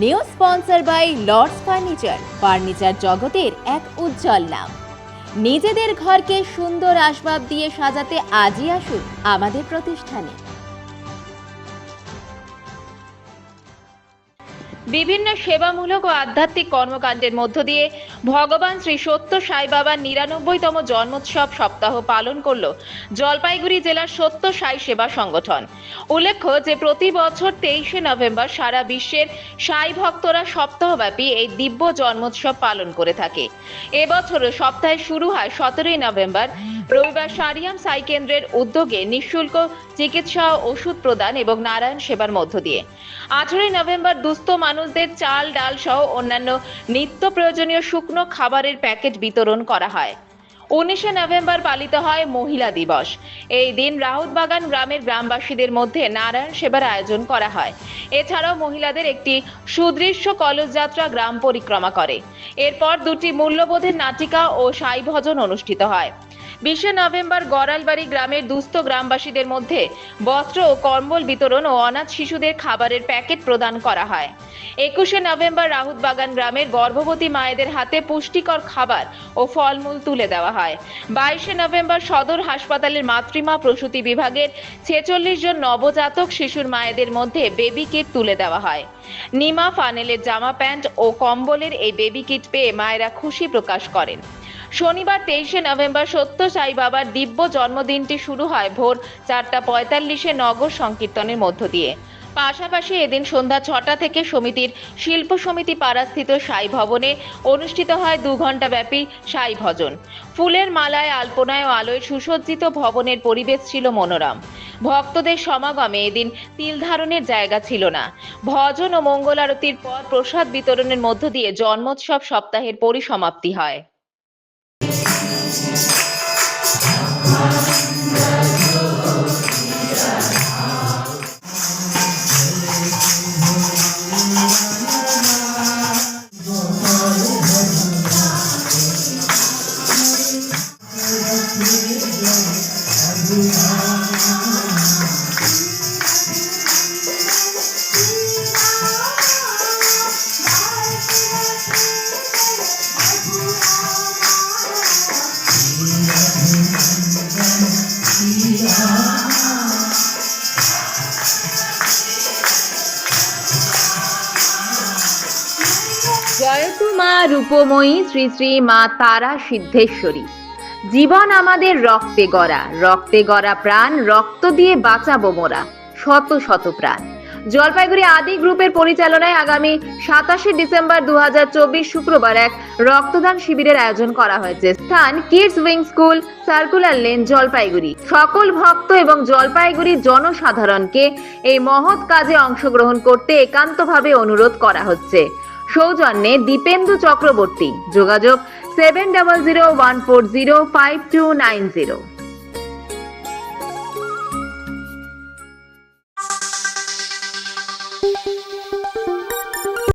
New sponsor by Lords furniture জগতের এক উজ্জ্বল নাম। নিজেদের ঘরকে সুন্দর আসবাব দিয়ে সাজাতে আজই আসুন আমাদের প্রতিষ্ঠানে। বিভিন্ন সেবামূলক ও আধ্যাত্মিক কর্মকাণ্ডের মধ্য দিয়ে ভগবান শ্রী সত্য সাই বাবার ৯৯তম জন্মোৎসব সপ্তাহ পালন করল জলপাইগুড়ি জেলার সত্য সাই সেবা সংগঠন। উল্লেখ্য যে প্রতি বছর ২৩শে নভেম্বর সারা বিশ্বের সাই ভক্তরা সপ্তাহব্যাপী এই দিব্য জন্মোৎসব পালন করে থাকে। এবছরও সপ্তাহে শুরু হয় ১৭ই নভেম্বর রবিবার সারিয়াম সাই কেন্দ্রের উদ্যোগে নিঃশুল্ক চিকিৎসা ও ওষুধ প্রদান এবং নারায়ণ সেবার মধ্য দিয়ে। ১৮ই নভেম্বর দুস্থ মানুষদের চাল ডাল সহ অন্যান্য নিত্য প্রয়োজনীয় শুকনো খাবারের প্যাকেট বিতরণ করা হয়। ১৯শে নভেম্বর পালিত হয় মহিলা দিবস। এই দিন রাউতবাগান গ্রামের গ্রামবাসীদের মধ্যে নারায়ণ সেবার আয়োজন করা হয়। এছাড়াও মহিলাদের একটি সুদৃশ্য কলস যাত্রা গ্রাম পরিক্রমা করে। এরপর দুটি মূল্যবোধের নাটিকা ও সাই ভজন অনুষ্ঠিত হয়। ২০শে নভেম্বর গড়ালবাড়ি গ্রামের দুস্থ গ্রামবাসীদের মধ্যে বস্ত্র ও কম্বল বিতরণ ও অনাথ শিশুদের খাবারের প্যাকেট প্রদান করা হয়। ২১শে নভেম্বর রাউতবাগান গ্রামের গর্ভবতী মায়েদের হাতে পুষ্টিকর খাবার ও ফলমূল তুলে দেওয়া হয়। ২২শে নভেম্বর সদর হাসপাতালের মাতৃমা প্রসূতি বিভাগের ৪৬ জন নবজাতক শিশুর মায়েদের মধ্যে বেবি কিট তুলে দেওয়া হয়। নিমা ফানেলের জামা প্যান্ট ও কম্বলের এই বেবি কিট পেয়ে মায়েরা খুশি প্রকাশ করেন। শনিবার ২৩শে নভেম্বর সত্য সাই বাবার দিব্য জন্মদিনটি শুরু হয় ভোর ৪:৪৫ নগর সংকীর্তনের মধ্য দিয়ে। পাশাপাশি এদিন সন্ধ্যা ৬টা থেকে সমিতির শিল্প সমিতি পাড়াস্থিত সাই ভবনে অনুষ্ঠিত হয় ২ ঘণ্টা ব্যাপী সাই ভজন। ফুলের মালায়, আলপনায় ও আলোয় সুসজ্জিত ভবনের পরিবেশ ছিল মনোরম। ভক্তদের সমাগমে এদিন তিল ধারণের জায়গা ছিল না। ভজন ও মঙ্গল আরতির পর প্রসাদ বিতরণের মধ্য দিয়ে জন্মোৎসব সপ্তাহের পরিসমাপ্তি হয়। জয়তু মা রূপময়ী শ্রী শ্রী মা তারা সিদ্ধেশ্বরী। জীবন আমাদের রক্তে গড়া প্রাণ, রক্ত দিয়ে বাঁচাবো মোরা শত শত প্রাণ। জলপাইগুড়ি আদি গ্রুপের পরিচালনায় আগামী ২৭শে ডিসেম্বর ২০২৪ শুক্রবার এক রক্তদান শিবিরের আয়োজন করা হয়েছে। স্থান kids wing school, circular lane, Jalpaiguri. সকল ভক্ত এবং জলপাইগুড়ির জনসাধারণকে এই মহৎ কাজে অংশগ্রহণ করতে একান্তভাবে অনুরোধ করা হচ্ছে। সৌজন্যে দীপেন্দু চক্রবর্তী। যোগাযোগ 7001405290।